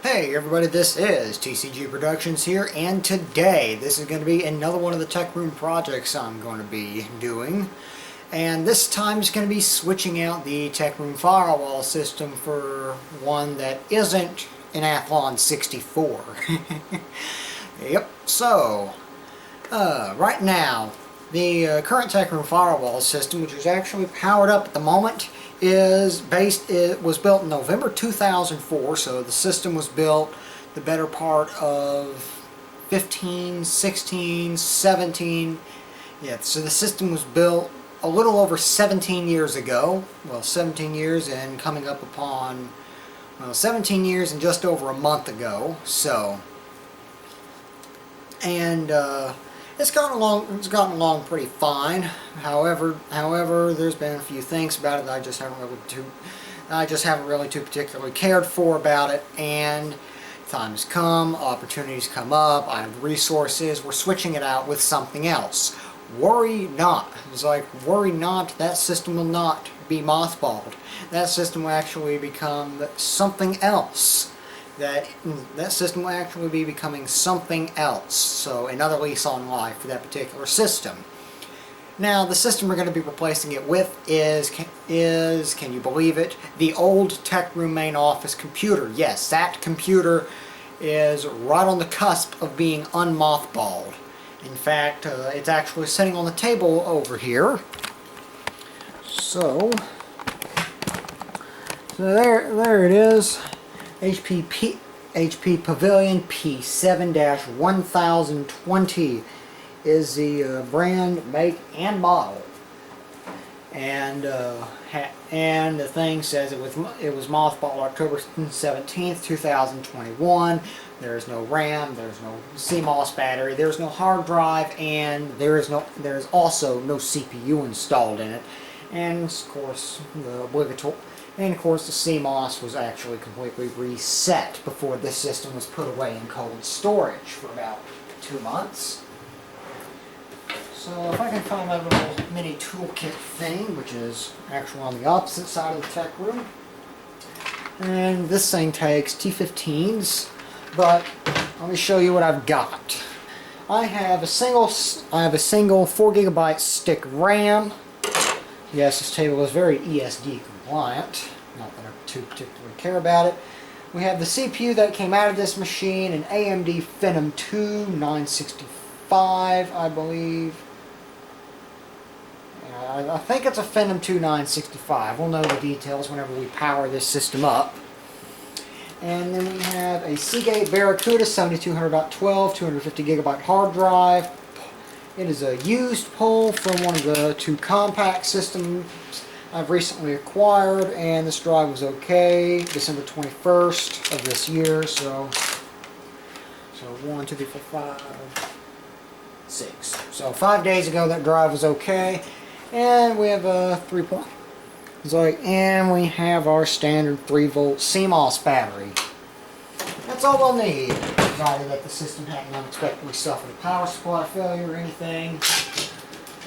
Hey everybody, this is TCG Productions here, and today this is going to be another one of the Tech Room projects I'm going to be doing. And this time it's going to be switching out the Tech Room Firewall system for one that isn't an Athlon 64. Yep, so right now the current Tech Room Firewall system, which is actually powered up at the moment, it was built in November 2004, so the system was built the better part of 15, 16, 17. Yeah, so the system was built a little over 17 years ago. Well, 17 years and coming up upon 17 years and just over a month ago. So, and it's gotten along pretty fine. However, there's been a few things about it that I just haven't really too particularly cared for about it. And times come, opportunities come up. I have resources. We're switching it out with something else. Worry not. It's like, worry not. That system will not be mothballed. That system will actually become something else. That system will actually be becoming something else. So another lease on life for that particular system. Now the system we're going to be replacing it with is, can you believe it, the old Tech Room main office computer. Yes, that computer is right on the cusp of being unmothballed. In fact, it's actually sitting on the table over here. So there it is. HP Pavilion P7-1020 is the brand, make, and model. And the thing says it was mothballed October 17th, 2021. There's no RAM, there's no CMOS battery, there's no hard drive, and there's also no CPU installed in it. And of course, the CMOS was actually completely reset before this system was put away in cold storage for about 2 months. So if I can find my little mini toolkit thing, which is actually on the opposite side of the tech room. And this thing takes T15s, but let me show you what I've got. I have a single 4GB stick RAM. Yes, this table is very ESD compliant. Not that I too particularly care about it. We have the CPU that came out of this machine, an AMD Phenom 2 965, I believe. I think it's a Phenom 2 965. We'll know the details whenever we power this system up. And then we have a Seagate Barracuda 7200.12, 250GB hard drive. It is a used pull from one of the two compact systems I've recently acquired, and this drive was okay. December 21st of this year, so 1, 2, 3, 4, 5, 6. So 5 days ago that drive was okay. And we have a and we have our standard 3-volt CMOS battery. That's all we'll need, provided that the system hadn't unexpectedly suffered a power supply failure or anything.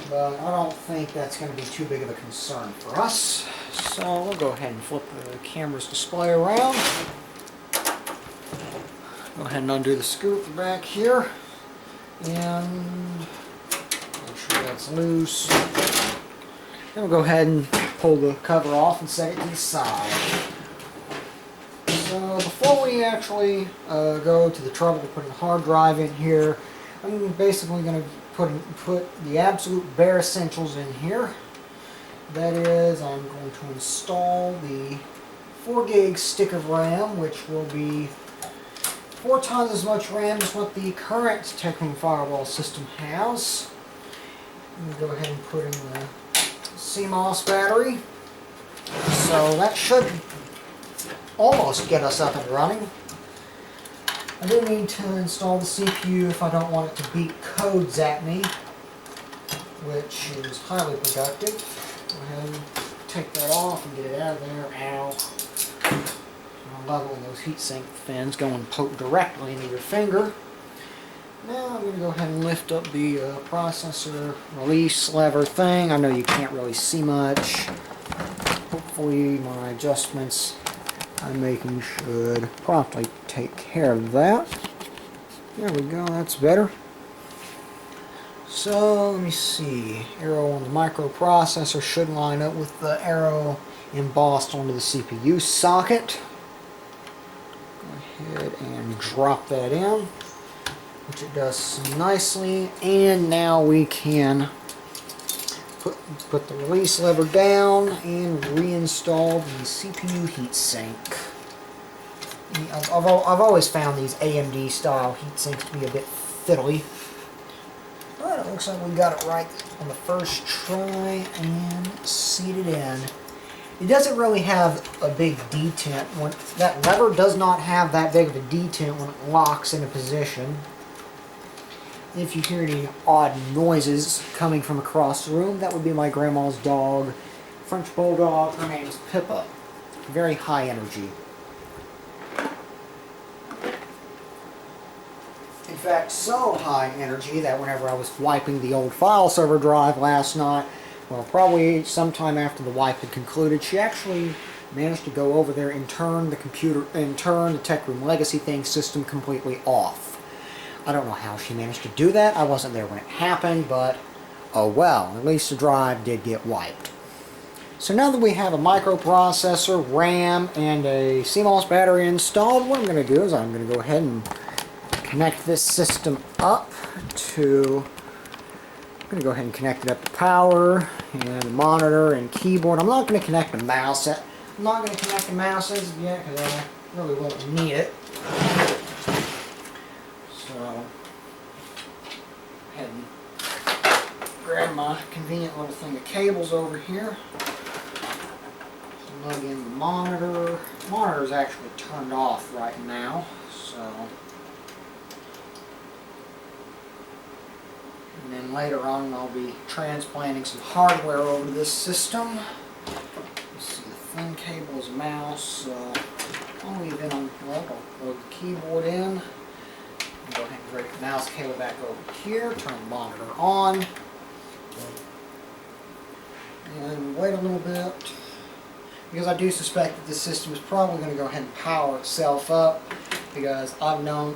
But I don't think that's going to be too big of a concern for us. So we'll go ahead and flip the camera's display around. Go ahead and undo the screw at the back here. And make sure that's loose. Then we'll go ahead and pull the cover off and set it to the side. So before we actually go to the trouble of putting the hard drive in here, I'm basically going to put the absolute bare essentials in here. That is, I'm going to install the 4GB stick of RAM, which will be 4 times as much RAM as what the current Tech Room Firewall system has. Go ahead and put in the CMOS battery. So that should almost get us up and running. I do need to install the CPU if I don't want it to beat codes at me, which is highly productive. Go ahead and take that off and get it out of there. Ow. I'm leveling those heatsink fins going poke directly into your finger. Now I'm going to go ahead and lift up the processor release lever thing. I know you can't really see much. Hopefully my adjustments iMaking should promptly take care of that. There we go, that's better. So let me see, arrow on the microprocessor should line up with the arrow embossed onto the CPU socket. Go ahead and drop that in, which it does nicely. And now we can put the release lever down and reinstall the CPU heatsink. I've always found these AMD style heatsinks to be a bit fiddly. But it looks like we got it right on the first try and seated in. It doesn't really have a big detent. That lever does not have that big of a detent when it locks into position. If you hear any odd noises coming from across the room, that would be my grandma's dog, French Bulldog. Her name's Pippa. Very high energy. In fact, so high energy that whenever I was wiping the old file server drive last night, well, probably sometime after the wipe had concluded, she actually managed to go over there and turn the Tech Room Legacy thing system completely off. I don't know how she managed to do that. I wasn't there when it happened, but oh well, at least the drive did get wiped. So now that we have a microprocessor, RAM, and a CMOS battery installed, what I'm going to do is I'm going to go ahead and connect this system up to, I'm going to go ahead and connect it up to power and monitor and keyboard. I'm not going to connect the mouse. I'm not going to connect the mouse as of yet because I really won't need it. So, go ahead and grab my convenient little thing of cables over here. Plug in the monitor. The monitor is actually turned off right now, so. And then later on I'll be transplanting some hardware over to this system. Let's see, the thin cable is a mouse, so I'll leave it on, well, I'll plug the keyboard in. Go ahead and break the mouse cable back over here, turn the monitor on. And wait a little bit, because I do suspect that this system is probably going to go ahead and power itself up, because I know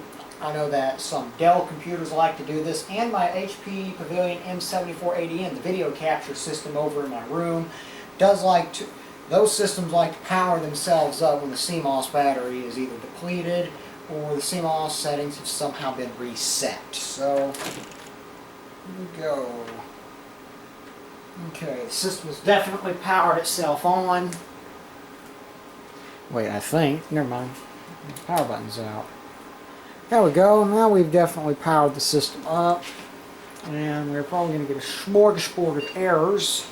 that some Dell computers like to do this, and my HP Pavilion M7480N, the video capture system over in my room, does like to, those systems like to power themselves up when the CMOS battery is either depleted or the CMOS settings have somehow been reset. So, here we go. Okay, the system has definitely powered itself on. Wait, I think. Never mind. The power button's out. There we go. Now we've definitely powered the system up. And we're probably going to get a smorgasbord of errors.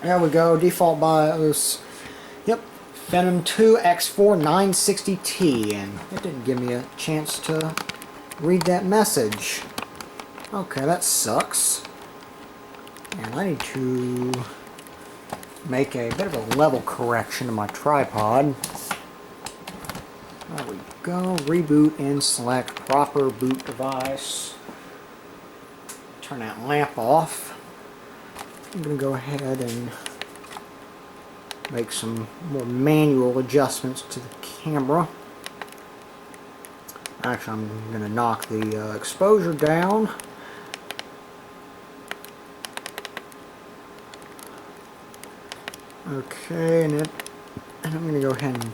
There we go. Default BIOS. Yep. Phenom 2 X4 960T. And it didn't give me a chance to read that message. Okay, that sucks. And I need to make a bit of a level correction to my tripod. There we go. Reboot and select proper boot device. Turn that lamp off. I'm going to go ahead and make some more manual adjustments to the camera. Actually, I'm going to knock the exposure down. Okay, and I'm going to go ahead and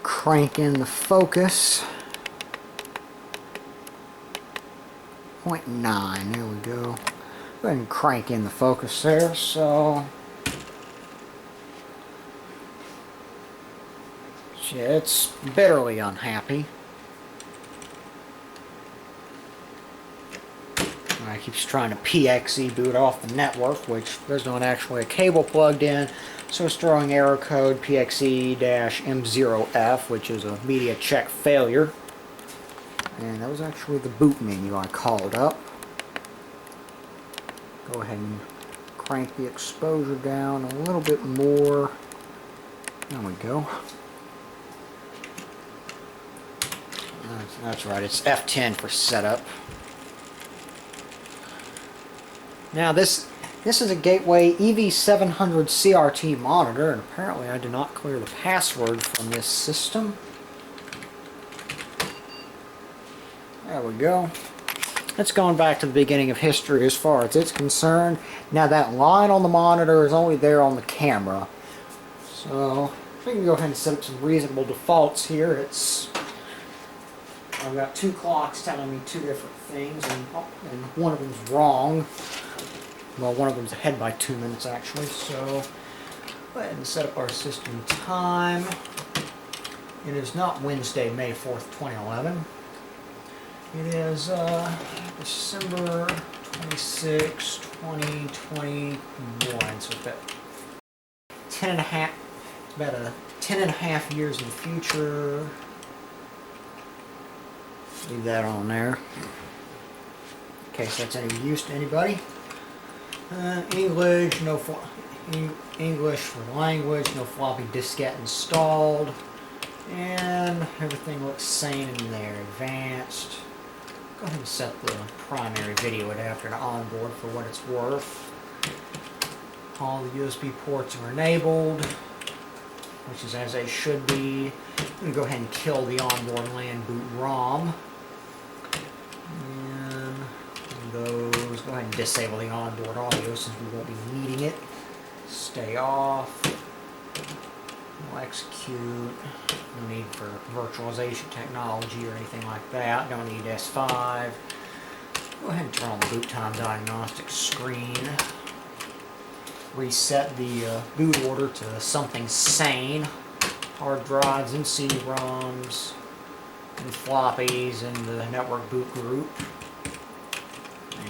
crank in the focus. 0.9, there we go. Go ahead and crank in the focus there, so yeah, it's bitterly unhappy. It keeps trying to PXE boot off the network, which there's not actually a cable plugged in, so it's throwing error code PXE-M0F, which is a media check failure. And that was actually the boot menu I called up. Go ahead and crank the exposure down a little bit more. There we go. That's right, it's F10 for setup. Now this This is a Gateway EV700 CRT monitor, and apparently I did not clear the password from this system. There we go. It's going back to the beginning of history as far as it's concerned. Now that line on the monitor is only there on the camera. So we can go ahead and set up some reasonable defaults here. I've got two clocks telling me two different things, and one of them's wrong. Well, one of them's ahead by 2 minutes actually. So go ahead and set up our system time. It is not Wednesday, May 4th, 2011. It is December 26, 2021. So it's about 10 and a half years in the future. Leave that on there in case that's any use to anybody. English, English for language, no floppy diskette installed, and everything looks sane in there. Advanced. Go ahead and set the primary video adapter to onboard for what it's worth. All the USB ports are enabled, which is as they should be. I'm going to go ahead and kill the onboard LAN boot ROM. And those, go ahead and disable the onboard audio since we won't be needing it. Stay off. We'll execute. No need for virtualization technology or anything like that. Don't need S5. Go ahead and turn on the boot time diagnostic screen. Reset the boot order to something sane. Hard drives and CD-ROMs and floppies in the network boot group. And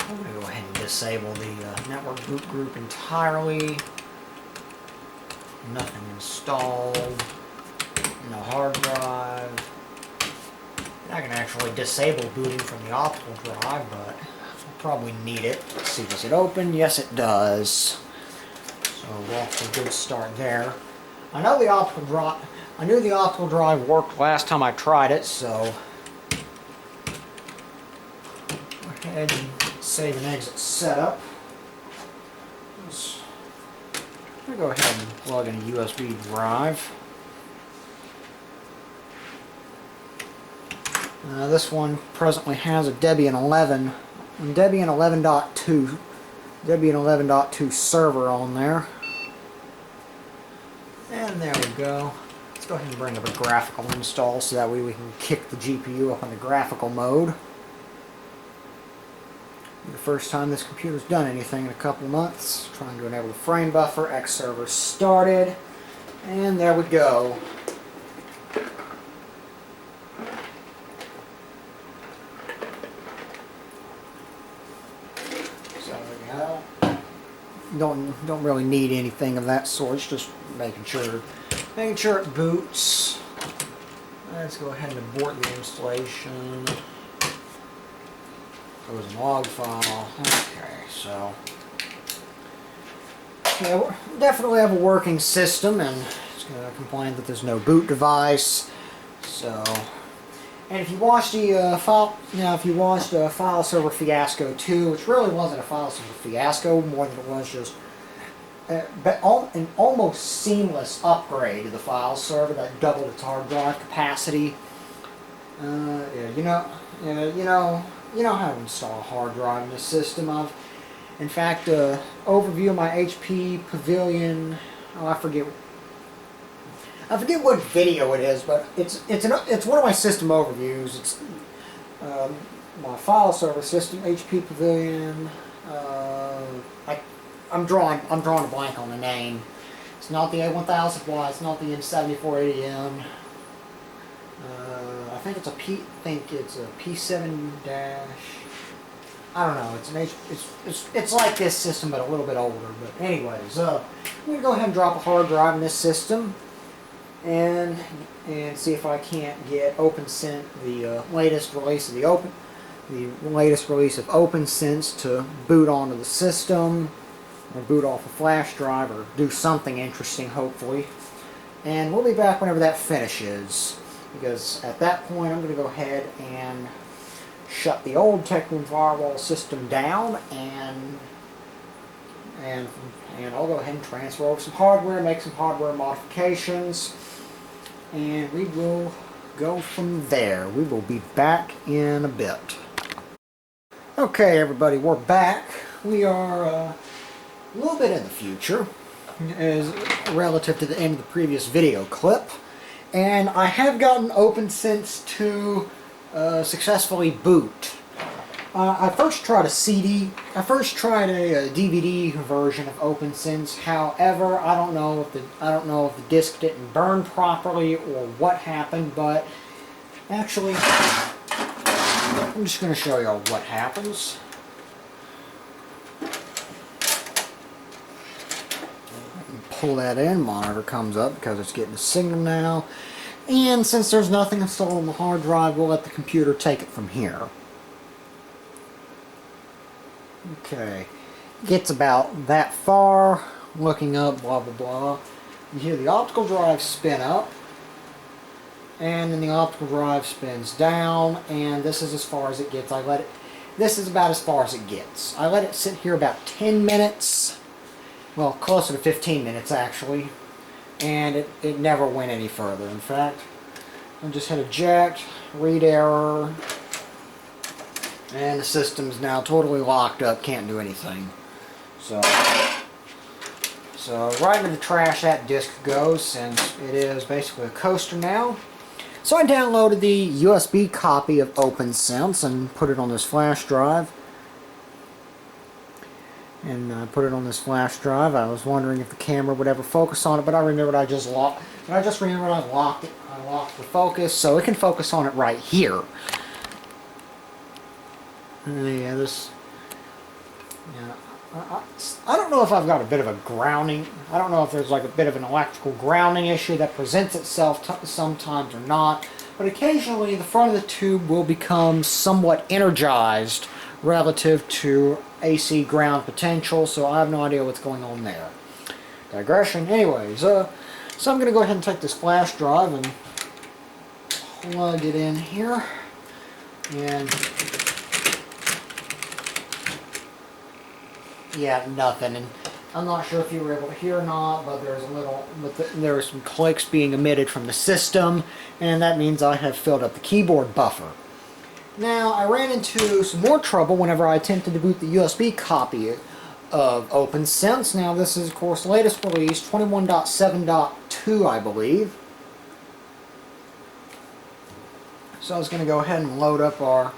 I'm going to go ahead and disable the network boot group entirely. Nothing installed. No hard drive. I can actually disable booting from the optical drive, but I'll probably need it. Let's see, does it open? Yes, it does. So we're off to a good start there. I knew the optical drive worked last time I tried it, so go ahead and save and exit setup. I'm going to go ahead and plug in a USB drive. This one presently has a Debian 11 11.2 server on there. And there we go. Let's go ahead and bring up a graphical install so that way we can kick the GPU up into graphical mode. The first time this computer's done anything in a couple months. Trying to enable the frame buffer, X server started, and there we go. Don't really need anything of that sort. It's just making sure it boots. Let's go ahead and abort the installation. Goes in log file. Okay, so yeah, we definitely have a working system, and it's going to complain that there's no boot device. So, and if you watched the file server fiasco 2, which really wasn't a file server fiasco, more than it was just an almost seamless upgrade to the file server that doubled its hard drive capacity. Yeah, you know how to install a hard drive in this system. In fact, overview of my HP Pavilion. Oh, I forget what video it is, but it's one of my system overviews. It's my file server system, HP Pavilion. I'm drawing a blank on the name. It's not the A1000Y. It's not the N7480M. I think it's a P7 dash. I don't know. It's like this system, but a little bit older. But anyways, I'm gonna go ahead and drop a hard drive in this system, and see if I can't get OpenSense, the latest release of OpenSense to boot onto the system, or boot off a flash drive, or do something interesting, hopefully. And we'll be back whenever that finishes, because at that point I'm going to go ahead and shut the old Techroom Firewall system down, and I'll go ahead and transfer over some hardware, make some hardware modifications, and we will go from there. We will be back in a bit. Okay, everybody, we're back. We are a little bit in the future, as relative to the end of the previous video clip, and I have gotten OpenSense to successfully boot. I first tried a DVD version of OpenSense. However, I don't know if the disc didn't burn properly or what happened, but actually, I'm just going to show y'all what happens. Pull that in, monitor comes up because it's getting a signal now, and since there's nothing installed on the hard drive, we'll let the computer take it from here. Okay, gets about that far, looking up, blah blah blah. You hear the optical drive spin up, and then the optical drive spins down, and this is as far as it gets. This is about as far as it gets. I let it sit here about 10 minutes, well, closer to 15 minutes actually, and it never went any further. In fact, I just hit eject, read error, and the system's now totally locked up, can't do anything. So right into the trash that disk goes, since it is basically a coaster now. So I downloaded the USB copy of OpenSense and put it on this flash drive. And I put it on this flash drive. I was wondering if the camera would ever focus on it, but I remembered I just locked it. I locked the focus, so it can focus on it right here. Yeah, I don't know if I've got a bit of a grounding. I don't know if there's like a bit of an electrical grounding issue that presents itself sometimes or not. But occasionally the front of the tube will become somewhat energized relative to AC ground potential, so I have no idea what's going on there. Digression. Anyways, so I'm going to go ahead and take this flash drive and plug it in here. And yeah, nothing. And I'm not sure if you were able to hear or not, but there are some clicks being emitted from the system, and that means I have filled up the keyboard buffer. Now, I ran into some more trouble whenever I attempted to boot the USB copy of OpenSense. Now, this is, of course, latest release, 21.7.2, I believe. So I was going to go ahead and load up our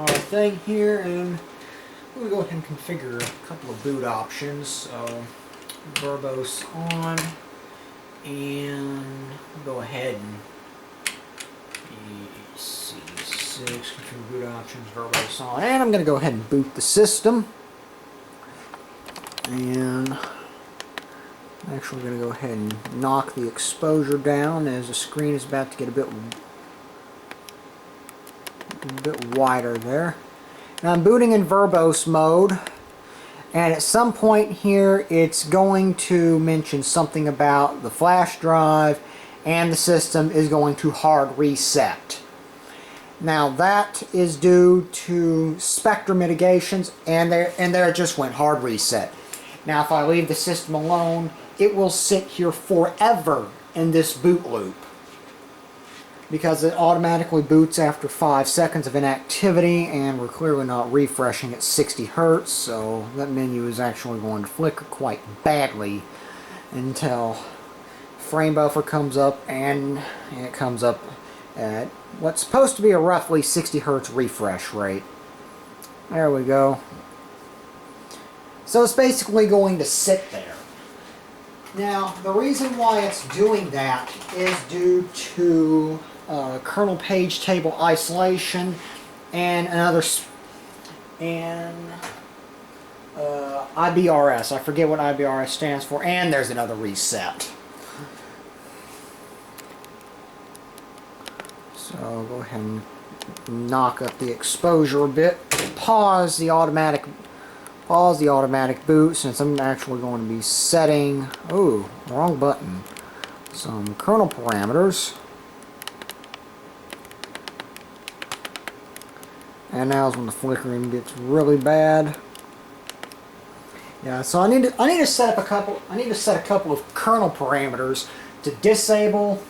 thing here, and we'll go ahead and configure a couple of boot options. So, verbose on, and we'll go ahead and C6, configure boot options, verbose on, and I'm going to go ahead and boot the system. And I'm actually going to go ahead and knock the exposure down as the screen is about to get a bit wider there. Now I'm booting in verbose mode, and at some point here it's going to mention something about the flash drive, and the system is going to hard reset. Now that is due to spectrum mitigations, and there it just went hard reset. Now if I leave the system alone, it will sit here forever in this boot loop, because it automatically boots after 5 seconds of inactivity, and we're clearly not refreshing at 60 Hertz, so that menu is actually going to flicker quite badly until frame buffer comes up, and it comes up at what's supposed to be a roughly 60 Hertz refresh rate. There we go. So it's basically going to sit there. Now, the reason why it's doing that is due to kernel page table isolation and IBRS. I forget what IBRS stands for, and there's another reset. So I'll go ahead and knock up the exposure a bit. Pause the automatic boot, since I'm actually going to be setting, oh, wrong button, some kernel parameters. And now's when the flickering gets really bad. Yeah, so I need to set a couple of kernel parameters to disable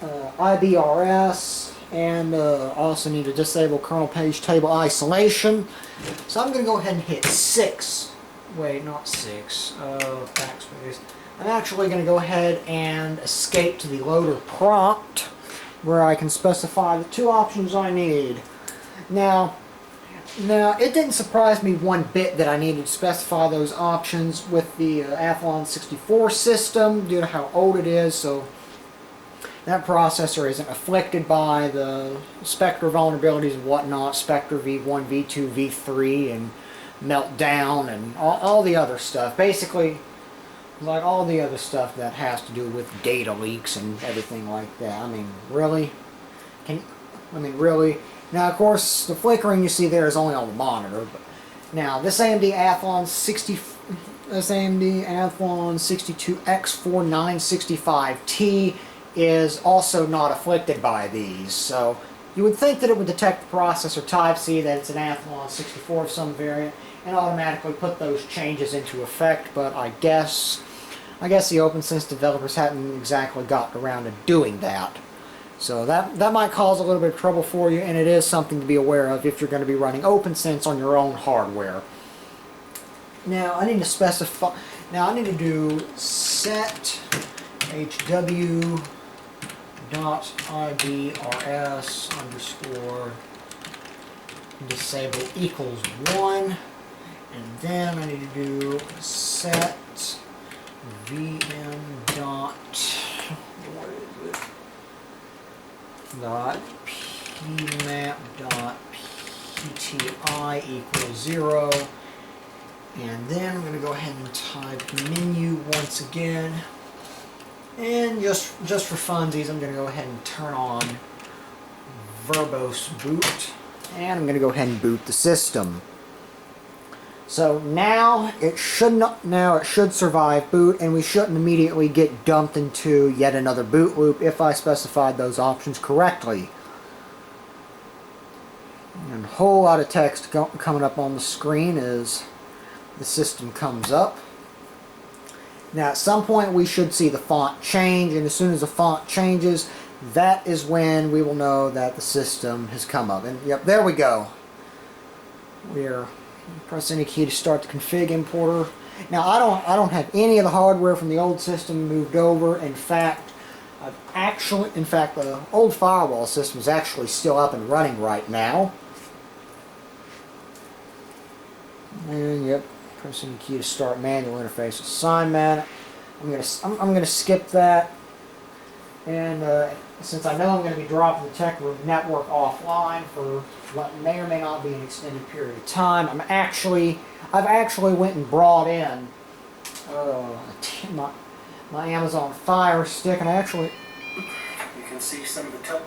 IBRS, and also need to disable kernel page table isolation. So I'm going to go ahead and hit 6. Wait, not 6. Backspace. I'm actually going to go ahead and escape to the loader prompt, where I can specify the 2 options I need. Now, it didn't surprise me one bit that I needed to specify those options with the Athlon 64 system due to how old it is, so that processor isn't afflicted by the Spectre vulnerabilities and whatnot, Spectre V1, V2, V3, and Meltdown, and all the other stuff. Basically, like all the other stuff that has to do with data leaks and everything like that. I mean, really? Really? Now, of course, the flickering you see there is only on the monitor. But now, this AMD Athlon 62X4965T is also not afflicted by these. So, you would think that it would detect the processor type, see that it's an Athlon 64 of some variant, and automatically put those changes into effect. But I guess the OpenSense developers hadn't exactly gotten around to doing that. So that might cause a little bit of trouble for you, and it is something to be aware of if you're going to be running OpenSense on your own hardware. Now I need to specify. Now I need to do set hw.ibrs underscore disable equals 1, and then I need to do set vm dot pmap dot pti equals 0, and then I'm going to go ahead and type menu once again, and just for funsies I'm going to go ahead and turn on verbose boot, and I'm going to go ahead and boot the system. So now it should survive boot, and we shouldn't immediately get dumped into yet another boot loop if I specified those options correctly. And a whole lot of text coming up on the screen as the system comes up. Now at some point we should see the font change, and as soon as the font changes, that is when we will know that the system has come up. And yep, there we go. Press any key to start the config importer. Now I don't have any of the hardware from the old system moved over. In fact, the old Firewall system is actually still up and running right now. And yep, press any key to start manual interface assignment. I'm gonna skip that. And since I know I'm going to be dropping the Tech Room network offline for what may or may not be an extended period of time, I've actually went and brought in my Amazon Fire Stick, and you can see some of the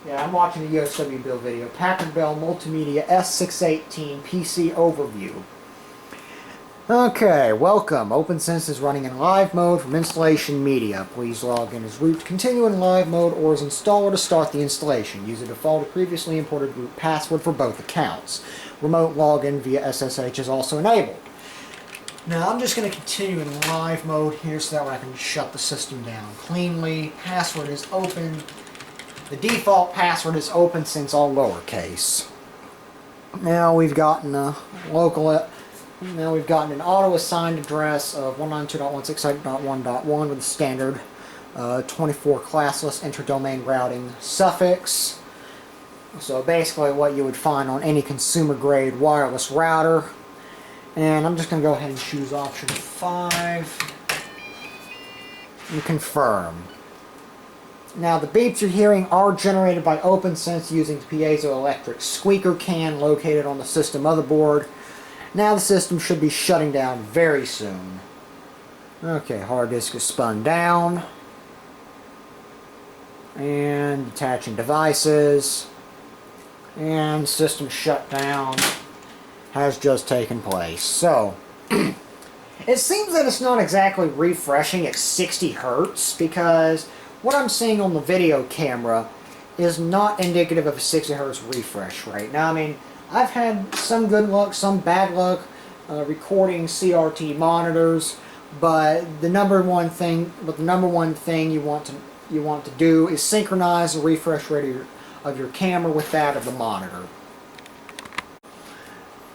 yeah, I'm watching a USW build video. Packard Bell Multimedia S618 PC overview. Okay, welcome. OpenSense is running in live mode from installation media. Please log in as root to continue in live mode or as installer to start the installation. Use a default or previously imported root password for both accounts. Remote login via SSH is also enabled. Now I'm just going to continue in live mode here so that way I can shut the system down cleanly. Password is open. The default password is OpenSense all lowercase. Now we've gotten a Now we've gotten an auto-assigned address of 192.168.1.1 with a standard 24 classless interdomain routing suffix. So basically what you would find on any consumer-grade wireless router. And I'm just going to go ahead and choose option 5 and confirm. Now the beeps you're hearing are generated by OpenSense using the piezoelectric squeaker can located on the system motherboard. Now the system should be shutting down very soon. Okay, hard disk is spun down. And detaching devices. And system shutdown has just taken place. So, it seems that it's not exactly refreshing at 60 Hertz because what I'm seeing on the video camera is not indicative of a 60 Hertz refresh rate. Now, I mean, I've had some good luck, some bad luck recording CRT monitors, but the number one thing you want to do is synchronize the refresh rate of your camera with that of the monitor.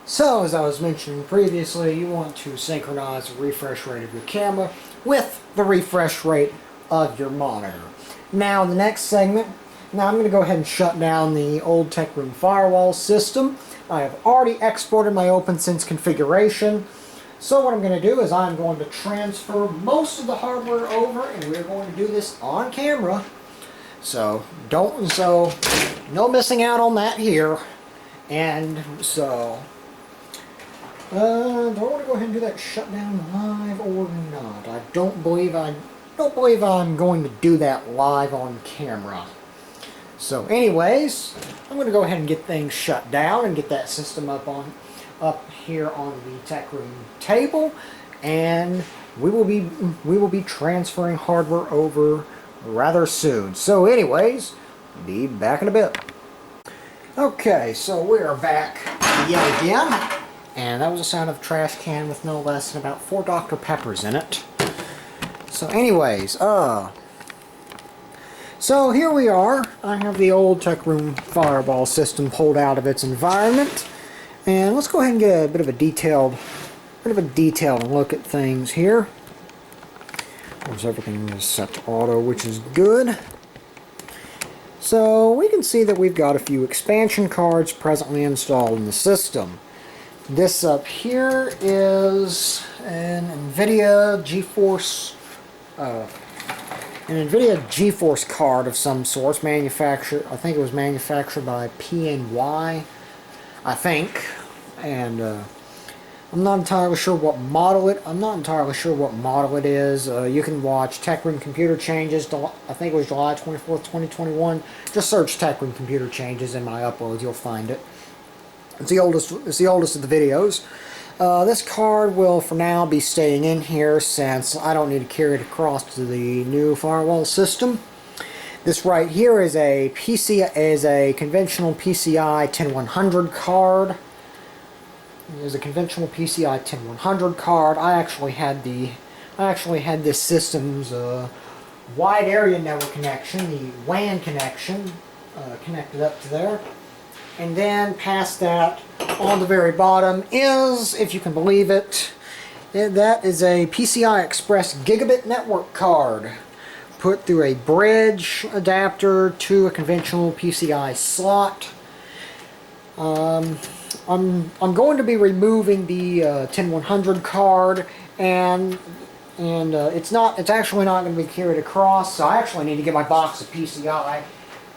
So, as I was mentioning previously, you want to synchronize the refresh rate of your camera with the refresh rate of your monitor. Now, the next segment, now I'm going to go ahead and shut down the old Tech Room Firewall system. I have already exported my OpenSense configuration. So what I'm going to do is I'm going to transfer most of the hardware over, and we're going to do this on camera. So no missing out on that here. And so do I want to go ahead and do that shutdown live or not? I don't believe I'm going to do that live on camera. So anyways, I'm going to go ahead and get things shut down and get that system up here on the Tech Room table, and we will be transferring hardware over rather soon. So anyways, be back in a bit. Okay, so we are back yet again. And that was the sound of a trash can with no less than about 4 Dr. Peppers in it. So anyways, so here we are. I have the old Tech Room Firewall system pulled out of its environment. And let's go ahead and get a bit of a detailed look at things here. Of course, everything is set to auto, which is good. So we can see that we've got a few expansion cards presently installed in the system. This up here is an NVIDIA GeForce card of some sort, manufactured. I think it was manufactured by PNY, I think, and I'm not entirely sure what model it. is. You can watch Tech Room Computer Changes. I think it was July 24th, 2021. Just search Tech Room Computer Changes in my uploads. You'll find it. It's the oldest of the videos. This card will, for now, be staying in here since I don't need to carry it across to the new firewall system. This right here is a conventional PCI 10100 card. It is a conventional PCI 10100 card. I actually had this system's wide area network connection, the WAN connection, connected up to there. And then past that, on the very bottom is, if you can believe it, that is a PCI Express gigabit network card put through a bridge adapter to a conventional PCI slot. I'm going to be removing the 10100 card, and it's actually not going to be carried across. So I actually need to get my box of PCI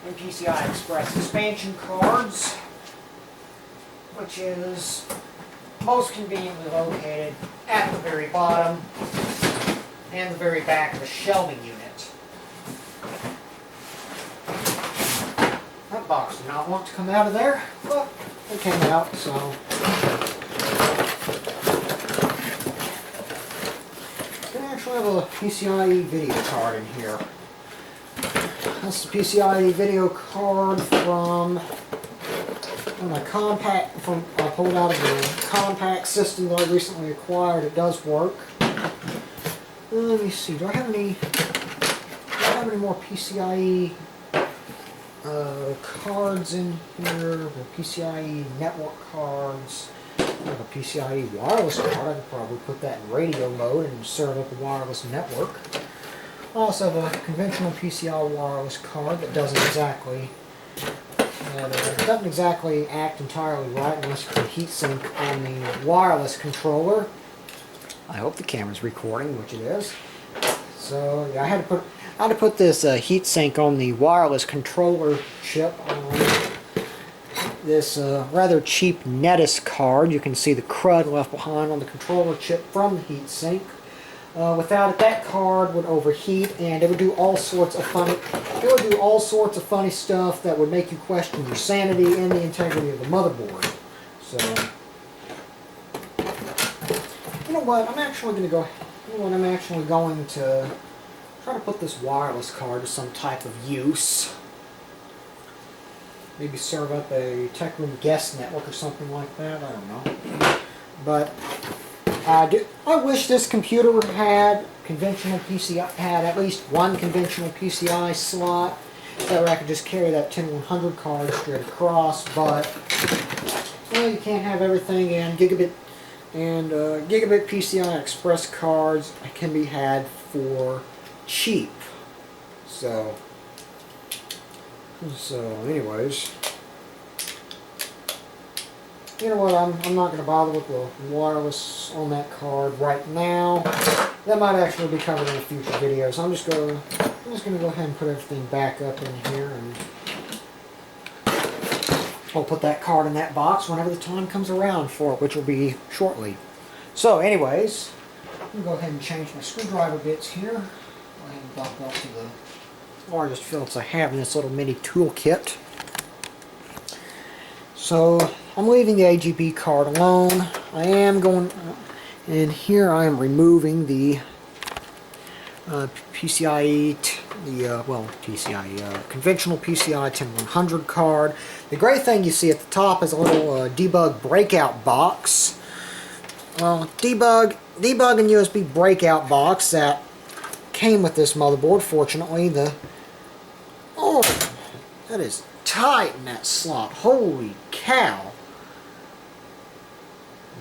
and PCI Express expansion cards, which is most conveniently located at the very bottom and the very back of the shelving unit. That box did not want to come out of there, but it came out, so. I actually have a PCIe video card in here. That's the PCIe video card from my compact. I pulled out of the compact system that I recently acquired. It does work. Let me see. Do I have any more PCIe cards in here? The PCIe network cards. I have a PCIe wireless card. I could probably put that in radio mode and serve up a wireless network. I also have a conventional PCI wireless card that doesn't exactly act entirely right unless you put a heatsink on the wireless controller. I hope the camera's recording, which it is. So yeah, I had to put this heatsink on the wireless controller chip on this rather cheap Netis card. You can see the crud left behind on the controller chip from the heatsink. Without it, that card would overheat, and it would do all sorts of funny stuff that would make you question your sanity and the integrity of the motherboard. So, you know what? I'm actually going to try to put this wireless card to some type of use. maybe serve up a Tech Room guest network or something like that. I don't know. But I wish this computer had conventional PCI, had at least one conventional PCI slot. That way I could just carry that 10100 card straight across. But well, you can't have everything, and Gigabit PCI Express cards can be had for cheap. So anyways, you know what, I'm not going to bother with the wireless on that card right now. That might actually be covered in a future video, so I'm just going to go ahead and put everything back up in here, and I'll put that card in that box whenever the time comes around for it, which will be shortly. So anyways, I'm going to go ahead and change my screwdriver bits here. Go ahead and dump out to the largest Phillips I have in this little mini toolkit. So I'm leaving the AGB card alone. I am going, and here I am removing the PCIe, conventional PCI 10100 card. The gray thing you see at the top is a little debug breakout box. Well, debug and USB breakout box that came with this motherboard. Fortunately, that is tight in that slot. Holy cow.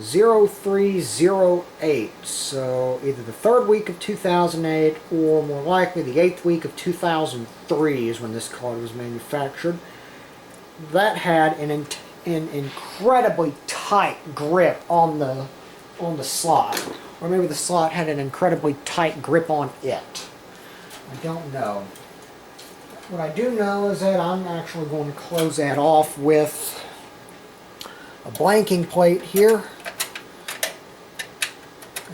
0308. So either the 3rd week of 2008 or more likely the 8th week of 2003 is when this card was manufactured. That had an incredibly tight grip on the slot, or maybe the slot had an incredibly tight grip on it. I don't know. What I do know is that I'm actually going to close that off with a blanking plate here.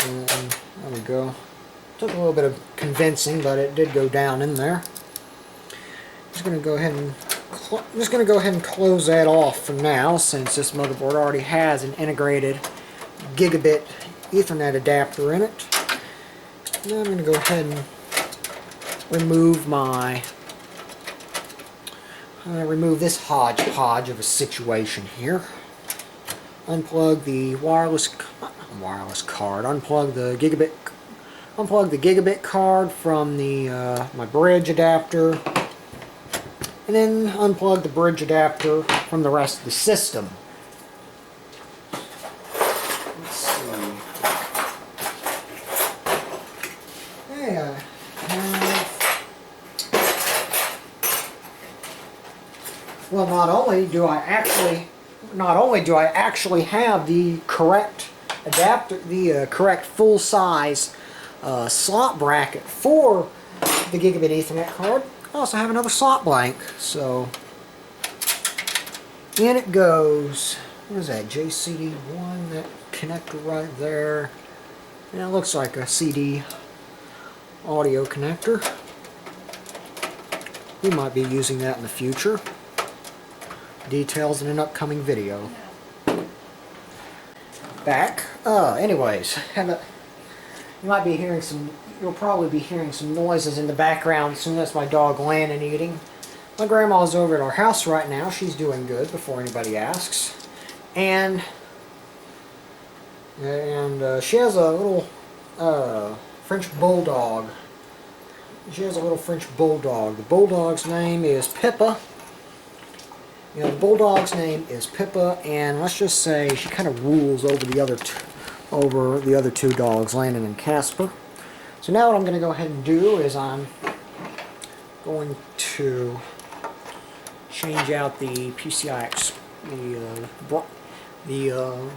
And there we go. Took a little bit of convincing, but it did go down in there. Just going to go ahead and close that off for now, since this motherboard already has an integrated Gigabit Ethernet adapter in it. Now I'm going to go ahead and remove this hodgepodge of a situation here. Unplug the wireless card. Unplug the Gigabit card from the my bridge adapter, and then unplug the bridge adapter from the rest of the system. Let's see. Yeah. Well, not only do I actually have the correct adapter, the correct full-size slot bracket for the Gigabit Ethernet card, I also have another slot blank. So in it goes. What is that? JCD1, that connector right there. And it looks like a CD audio connector. We might be using that in the future. Details in an upcoming video. Back. Anyways, you'll probably be hearing some noises in the background as soon as my dog Lan and eating. My grandma's over at our house right now. She's doing good, before anybody asks. And she has a little French bulldog. She has a little French bulldog. The bulldog's name is Pippa. You know, the bulldog's name is Pippa, and let's just say she kind of rules over the other two dogs, Landon and Casper. So now what I'm going to go ahead and do is I'm going to change out the PCI, the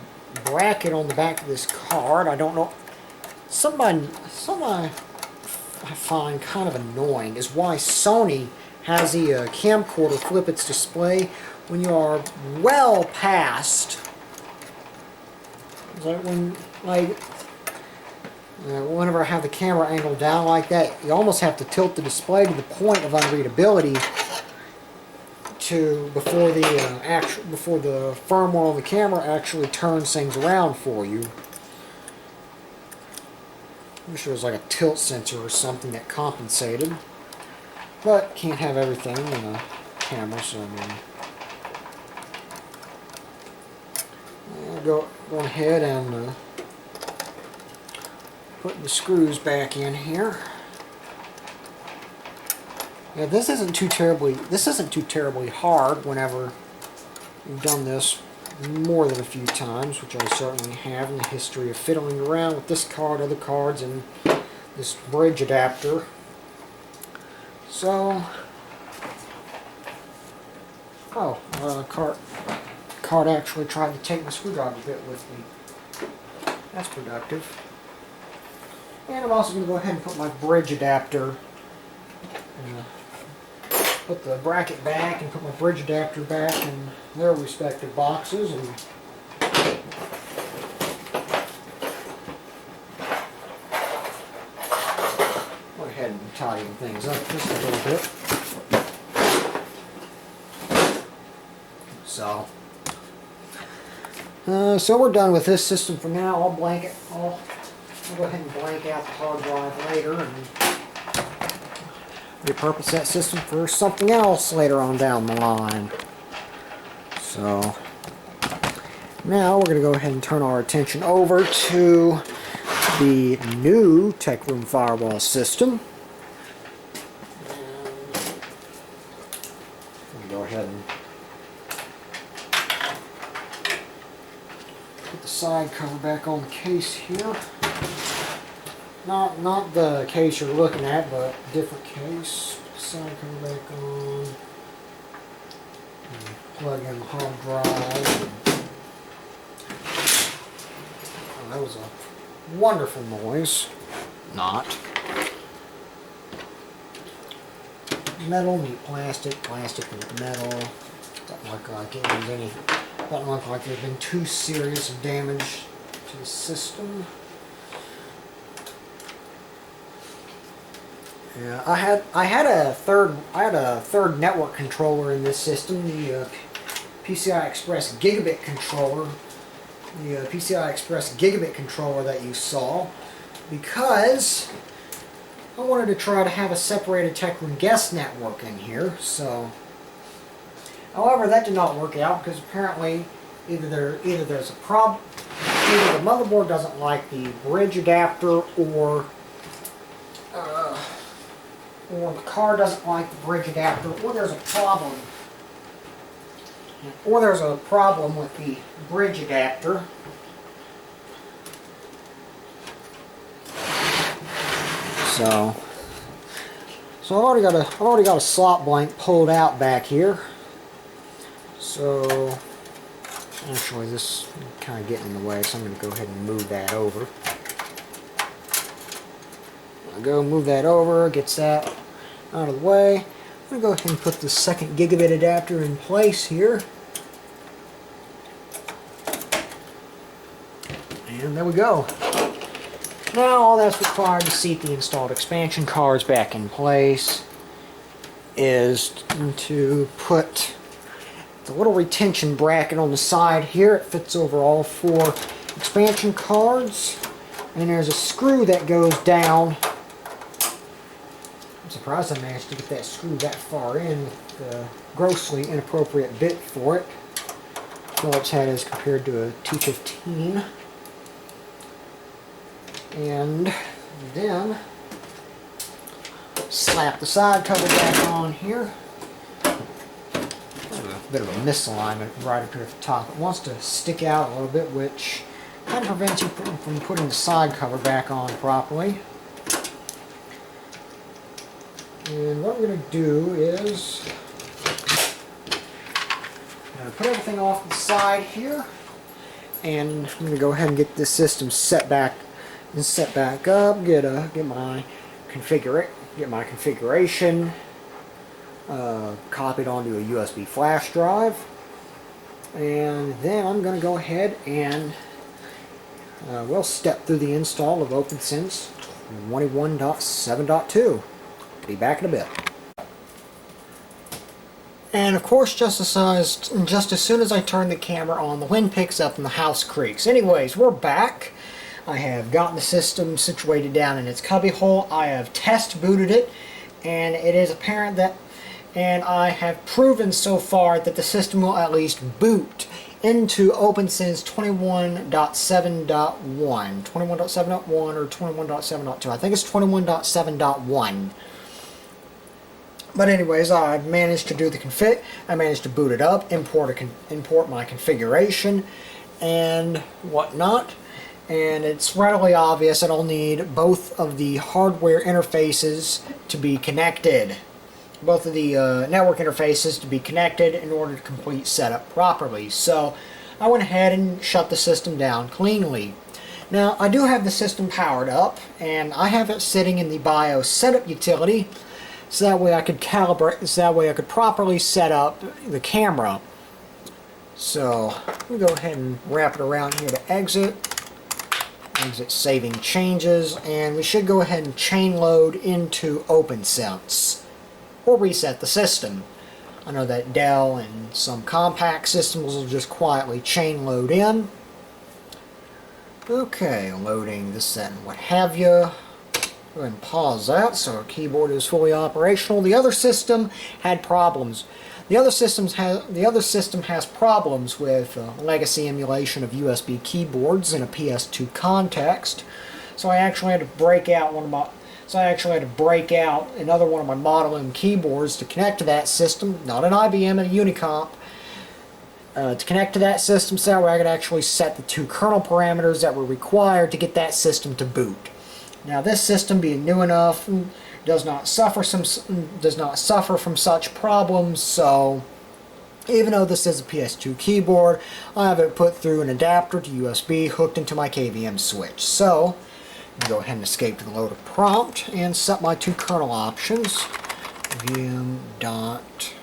bracket on the back of this card. I don't know. Somebody I find kind of annoying is why Sony has the camcorder flip its display when you are well past. Whenever I have the camera angled down like that, you almost have to tilt the display to the point of unreadability before the firmware on the camera actually turns things around for you. I wish there was like a tilt sensor or something that compensated, but can't have everything in a camera, so I mean, Go ahead and put the screws back in here. Yeah, this isn't too terribly hard whenever you've done this more than a few times, which I certainly have in the history of fiddling around with this card, other cards, and this bridge adapter. So, card actually tried to take my screwdriver bit with me. That's productive. And I'm also going to go ahead and put my bridge adapter, put the bracket back and put my bridge adapter back in their respective boxes. And go ahead and tidy things up just a little bit. So we're done with this system for now. I'll go ahead and blank out the hard drive later and repurpose that system for something else later on down the line. So now we're going to go ahead and turn our attention over to the new Tech Room Firewall system. And go ahead and put the side cover back on the case here. Not the case you're looking at, but a different case. Side cover back on. And plug in the hard drive. Oh, that was a wonderful noise. Not. Metal meet plastic, plastic meet metal. Doesn't look like it was any. Doesn't look like there's been too serious of damage to the system. Yeah, I had a third network controller in this system, the PCI Express Gigabit controller, that you saw, because I wanted to try to have a separated Tech Room guest network in here. So, however, that did not work out because apparently either there's a problem, either the motherboard doesn't like the bridge adapter, or the card doesn't like the bridge adapter, or there's a problem. Or there's a problem with the bridge adapter. So I've already got a slot blank pulled out back here. So actually, this is kind of getting in the way, so I'm going to go ahead and move that over. Move that over, gets that out of the way. I'm going to go ahead and put the second gigabit adapter in place here. And there we go. Now all that's required to seat the installed expansion cards back in place is to put the little retention bracket on the side here. It fits over all 4 expansion cards. And there's a screw that goes down. I'm surprised I managed to get that screw that far in with the grossly inappropriate bit for it. Phillips head as compared to a T15. And then slap the side cover back on here. There's a bit of a misalignment right up here at the top. It wants to stick out a little bit, which kind of prevents you from putting the side cover back on properly. And what I'm going to do is put everything off to the side here, and I'm going to go ahead and get this system set back up. Get my configuration copied onto a USB flash drive, and then I'm going to go ahead and we'll step through the install of OpenSense 21.7.2. Be back in a bit. And of course, just as soon as I turn the camera on, the wind picks up and the house creaks. Anyways, we're back. I have gotten the system situated down in its cubbyhole. I have test booted it, and it is apparent that, and I have proven so far that the system will at least boot into OpenSense 21.7.1. 21.7.1 or 21.7.2. I think it's 21.7.1. But anyways, I managed to do the config. I managed to boot it up, import my configuration, and whatnot. And it's readily obvious that I'll need both of the hardware interfaces to be connected. Both of the network interfaces to be connected in order to complete setup properly. So I went ahead and shut the system down cleanly. Now I do have the system powered up, and I have it sitting in the BIOS setup utility, so that way I could calibrate, so that way I could properly set up the camera. So we go ahead and wrap it around here to exit saving changes, and we should go ahead and chain load into OpenSense or reset the system. I know that Dell and some compact systems will just quietly chain load in. Okay, loading this, that, and what have you. Go ahead and pause that so our keyboard is fully operational. The other system had problems. The other system has problems with legacy emulation of USB keyboards in a PS2 context. So I actually had to break out another one of my Model M keyboards to connect to that system, not an IBM and a Unicomp, to connect to that system so that way I could actually set the two kernel parameters that were required to get that system to boot. Now this system, being new enough, does not suffer from such problems, so even though this is a PS2 keyboard, I have it put through an adapter to USB hooked into my KVM switch. So go ahead and escape to the loader prompt and set my two kernel options. VM dot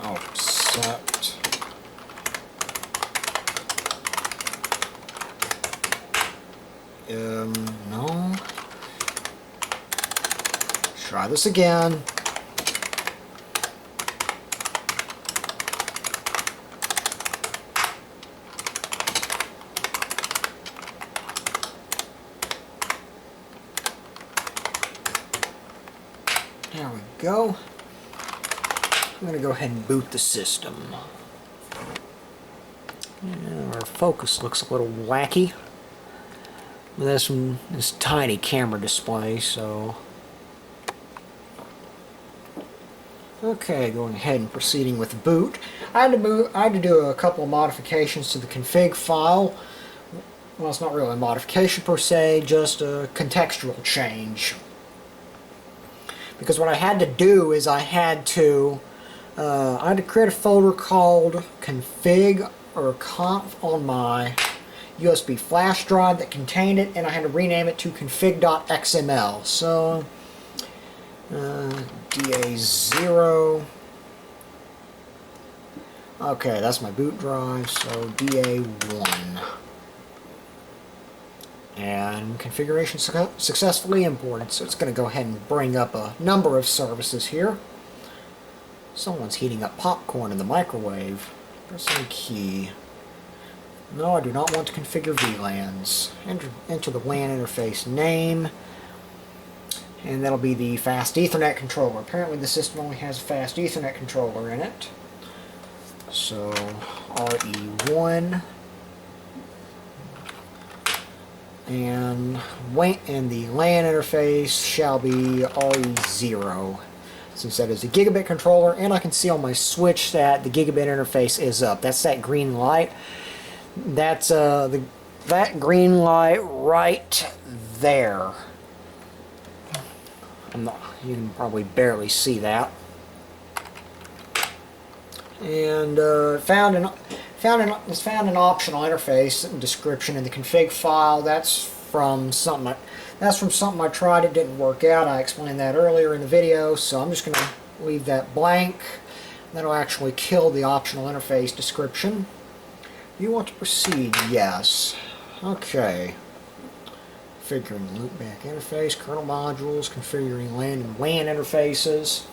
offset. No. Try this again. There we go. I'm going to go ahead and boot the system. Yeah, our focus looks a little wacky. But that's from this tiny camera display, so... Okay, going ahead and proceeding with the boot. I had to do a couple of modifications to the config file. Well, it's not really a modification per se, just a contextual change. Because what I had to do is I had to create a folder called config or conf on my USB flash drive that contained it, and I had to rename it to config.xml. So DA0. Okay, that's my boot drive, so DA1. And configuration successfully imported, so it's going to go ahead and bring up a number of services here. Someone's heating up popcorn in the microwave. Pressing key. No, I do not want to configure VLANs. Enter the LAN interface name, and that'll be the fast Ethernet controller. Apparently the system only has a fast Ethernet controller in it. So RE1, and the LAN interface shall be RE0, since that is a gigabit controller, and I can see on my switch that the gigabit interface is up. That's that green light. That's that green light right there. You can probably barely see that. And found an optional interface description in the config file. That's from something I tried. It didn't work out. I explained that earlier in the video, so I'm just going to leave that blank. That'll actually kill the optional interface description. You want to proceed? Yes. Okay. Configuring loopback interface, kernel modules, configuring LAN and WAN interfaces.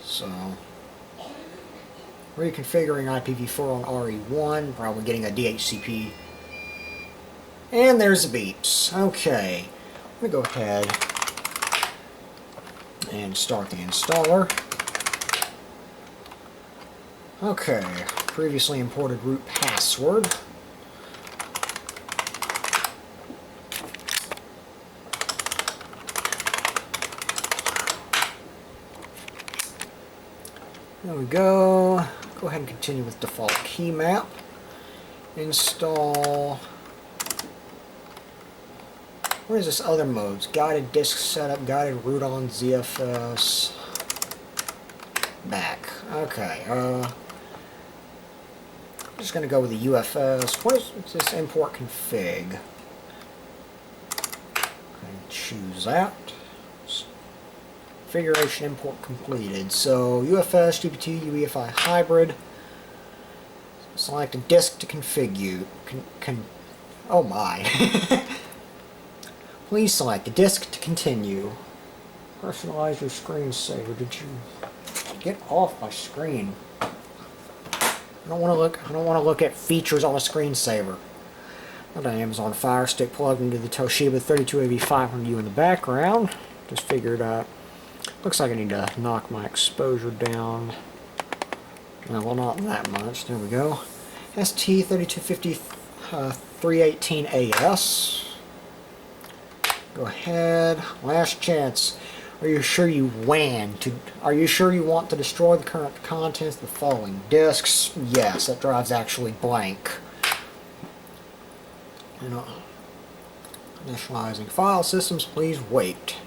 So, reconfiguring IPv4 on RE1, probably getting a DHCP. And there's the beeps. Okay, let me go ahead and start the installer. Okay, previously imported root password. There we go. Go ahead and continue with default key map. Install. What is this other modes? Guided disk setup, guided root on ZFS. Back. Okay. I'm just going to go with the UFS. What is this import config? Choose that. Configuration import completed. So UFS, GPT, UEFI hybrid. Select a disk to configure. Oh my. Please select a disk to continue. Personalize your screensaver. Did you get off my screen? I don't want to look at features on a screensaver. Got an Amazon Fire Stick plugged into the Toshiba 32AV500U in the background. Just figured out. Looks like I need to knock my exposure down. Well, not that much. There we go. ST3250 318AS. Go ahead. Last chance. Are you sure you Are you sure you want to destroy the current contents of the following disks? Yes, that drive's actually blank. Initializing file systems, please wait.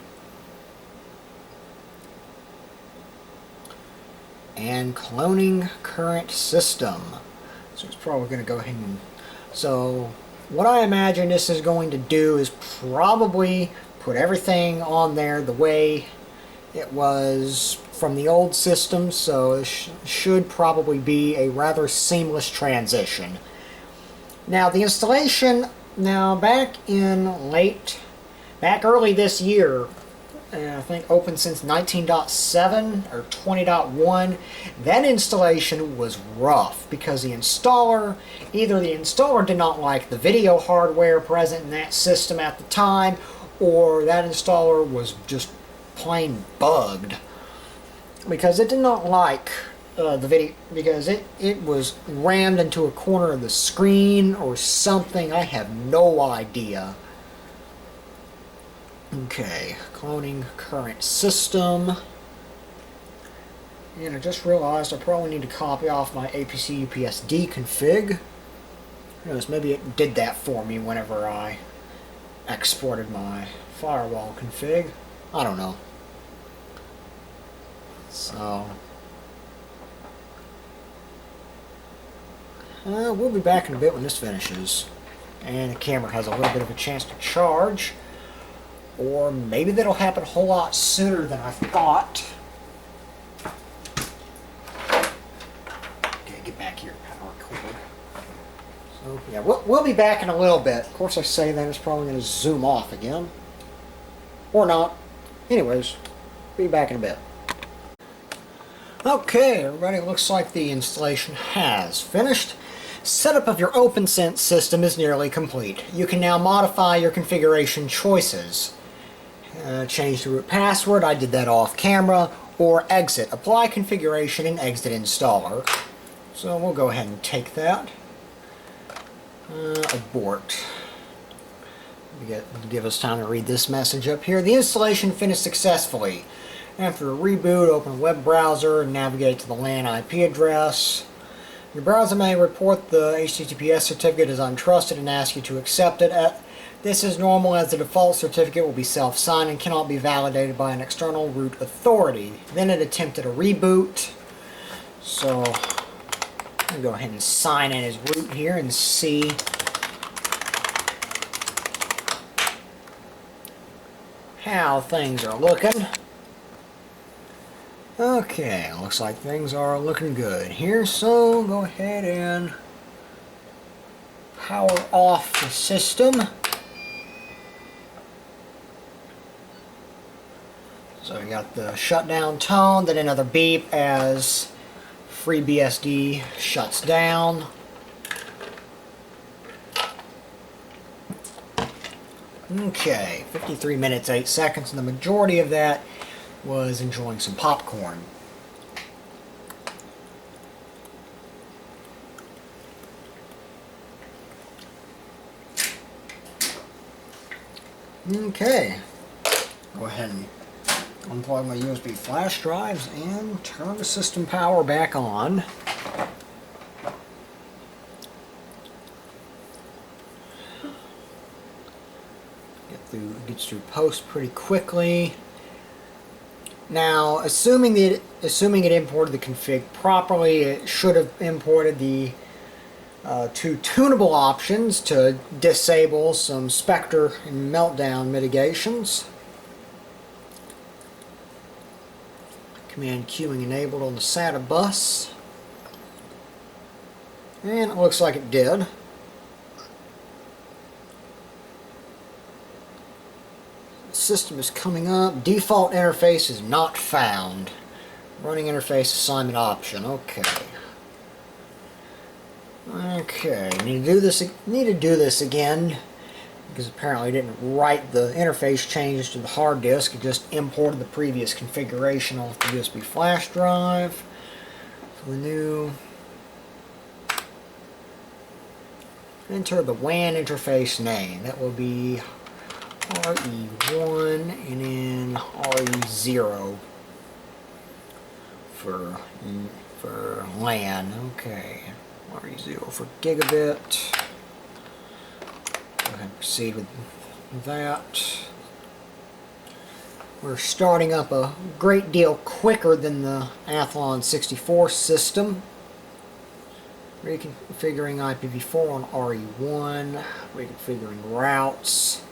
And cloning current system. So it's probably going to go ahead and... So what I imagine this is going to do is probably put everything on there the way it was from the old system. So it should probably be a rather seamless transition. Now the installation, back early this year, I think open since 19.7 or 20.1, that installation was rough because either the installer did not like the video hardware present in that system at the time, or that installer was just plain bugged because it did not like the video, because it was rammed into a corner of the screen or something. I have no idea. Okay, cloning current system. And I just realized I probably need to copy off my APC UPSD config. Who knows, maybe it did that for me whenever I exported my firewall config. I don't know. So we'll be back in a bit when this finishes. And the camera has a little bit of a chance to charge. Or maybe that'll happen a whole lot sooner than I thought. Okay, get back here, power cord. So, yeah, we'll be back in a little bit. Of course, I say that it's probably going to zoom off again. Or not. Anyways, be back in a bit. Okay, everybody, looks like the installation has finished. Setup of your OpenSense system is nearly complete. You can now modify your configuration choices. Change the root password, I did that off camera, or exit. Apply configuration and exit installer. So we'll go ahead and take that. Abort. Give us time to read this message up here. The installation finished successfully. After a reboot, open a web browser and navigate to the LAN IP address. Your browser may report the HTTPS certificate as untrusted and ask you to accept it. This is normal, as the default certificate will be self-signed and cannot be validated by an external root authority. Then it attempted a reboot. So I'll go ahead and sign in as root here and see how things are looking. Okay, looks like things are looking good here, so go ahead and power off the system. So we got the shutdown tone, then another beep as FreeBSD shuts down. Okay, 53 minutes, 8 seconds, and the majority of that was enjoying some popcorn. Okay, go ahead and unplug my USB flash drives and turn the system power back on. Gets through post pretty quickly. Now, assuming it imported the config properly, it should have imported the two tunable options to disable some Spectre and Meltdown mitigations. Command queuing enabled on the SATA bus. And it looks like it did. System is coming up. Default interface is not found. Running interface assignment option. Okay. Okay. Need to do this again because apparently I didn't write the interface changes to the hard disk. It just imported the previous configuration off the USB flash drive. For the new. Enter the WAN interface name. That will be RE1 and then RE0 for LAN. Okay, RE0 for gigabit. Go ahead and proceed with that. We're starting up a great deal quicker than the Athlon 64 system. Reconfiguring IPv4 on RE1. Reconfiguring routes.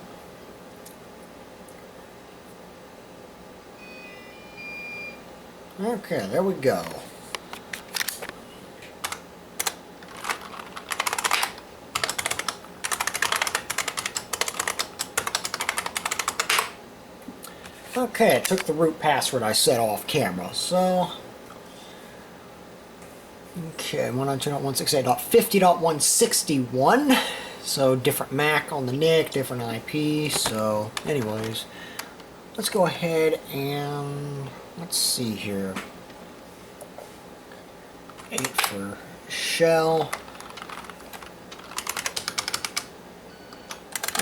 Okay, there we go. Okay, I took the root password I set off camera, so... Okay, 192.168.50.161. So, different MAC on the NIC, different IP, so... Anyways, let's go ahead and... Let's see here. 8 for shell.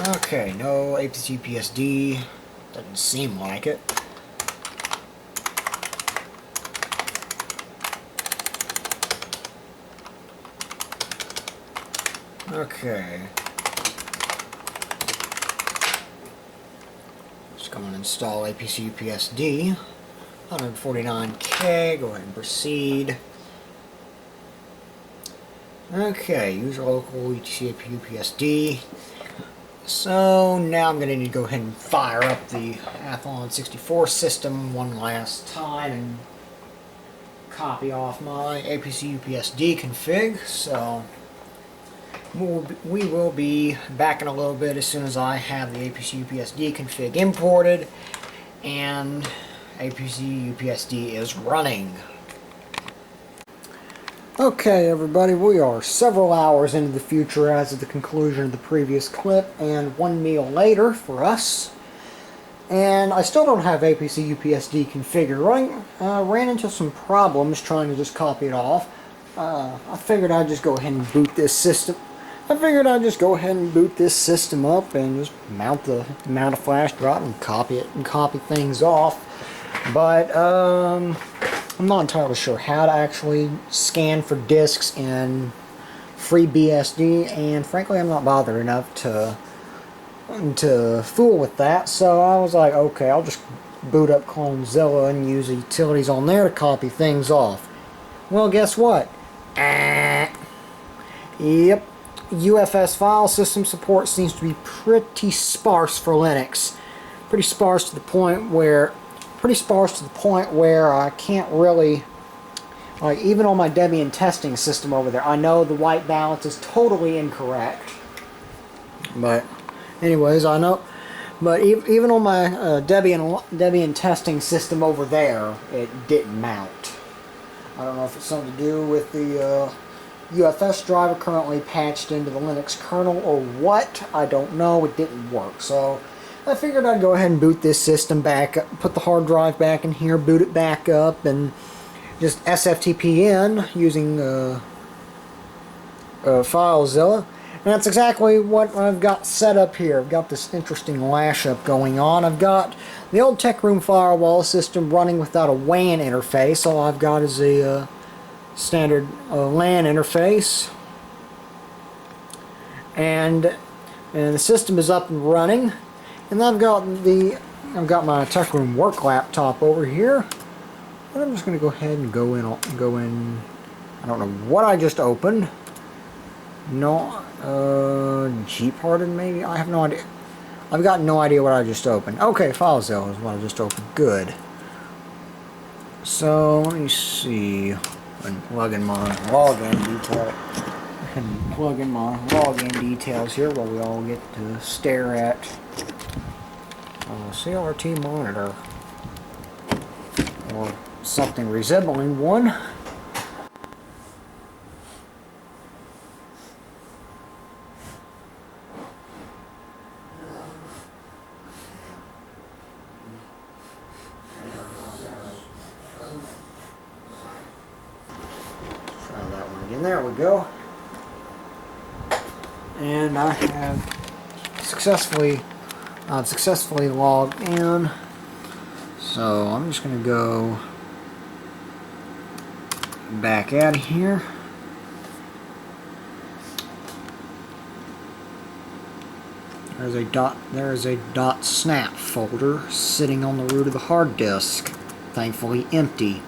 Okay, no APC-UPSD. Doesn't seem like it. Okay. Just go and install APC-UPSD. 149K, go ahead and proceed. Okay, use local etc UPSD. So now I'm going to need to go ahead and fire up the Athlon 64 system one last time and copy off my APC UPSD config. So we will be back in a little bit as soon as I have the APC UPSD config imported and APC UPSD is running. Okay everybody, we are several hours into the future as of the conclusion of the previous clip and one meal later for us. And I still don't have APC UPSD configured. I ran into some problems trying to just copy it off. I figured I'd just go ahead and boot this system. up and just mount a flash drive and copy things off. But I'm not entirely sure how to actually scan for disks in FreeBSD, and frankly I'm not bothered enough to fool with that. So I was like, okay, I'll just boot up Clonezilla and use the utilities on there to copy things off. Well, guess what? Yep, UFS file system support seems to be pretty sparse for Linux. Pretty sparse to the point where I can't really, like, even on my Debian testing system over there, I know the white balance is totally incorrect. But anyways, I know. But even on my Debian testing system over there, it didn't mount. I don't know if it's something to do with the UFS driver currently patched into the Linux kernel or what. I don't know. It didn't work. So I figured I'd go ahead and boot this system back up, put the hard drive back in here, boot it back up, and just SFTP in using FileZilla. And that's exactly what I've got set up here. I've got this interesting lash up going on. I've got the old Tech Room firewall system running without a WAN interface. All I've got is a standard LAN interface. And the system is up and running. And I've got my Tech Room work laptop over here. And I'm just going to go ahead and go in. I don't know what I just opened. No, Gpardon maybe? I have no idea. I've got no idea what I just opened. Okay, FileZilla is what I just opened. Good. So, let me see. And plug in my login detail. And plug in my login details here while we all get to stare at a CRT monitor. Or something resembling one. There we go. And I have successfully logged in. So I'm just going to go back out of here. There is a .snap folder sitting on the root of the hard disk, thankfully empty.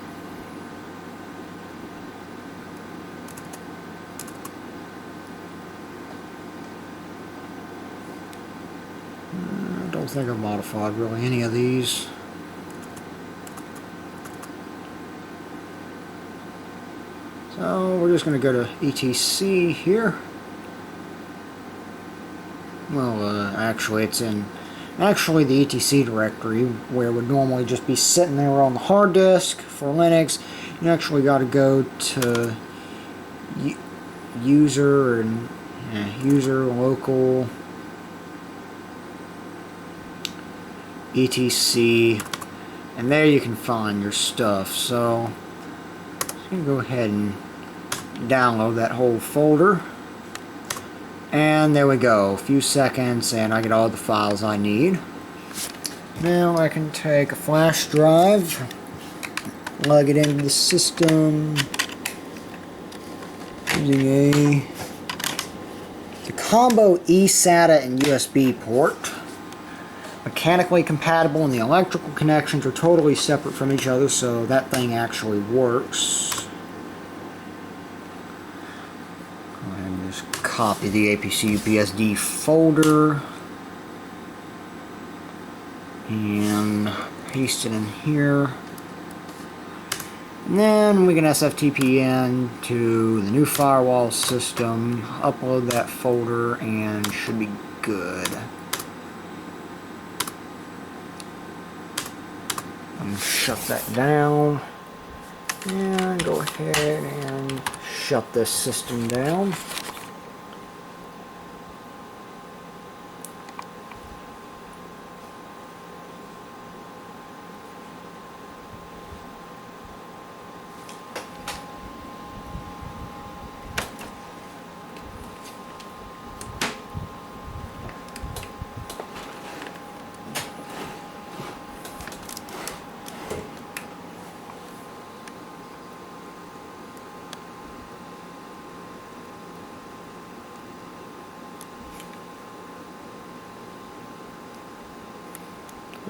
I don't think I've modified really any of these. So we're just going to go to etc here. Well, actually it's in the etc directory where it would normally just be sitting there on the hard disk for Linux. You actually got to go to user and user local etc, and there you can find your stuff. So I'm going to go ahead and download that whole folder. And there we go, a few seconds and I get all the files I need. Now I can take a flash drive, plug it into the system using the combo eSATA and USB port. Mechanically compatible and the electrical connections are totally separate from each other, so that thing actually works. Copy the APC UPSD folder and paste it in here, and then we can SFTP in to the new firewall system, upload that folder, and should be good. And shut that down and go ahead and shut this system down.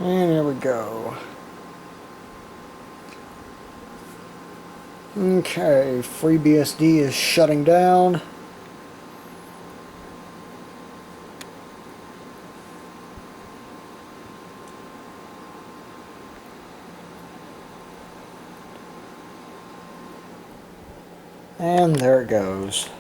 And there we go. Okay, FreeBSD is shutting down. And there it goes.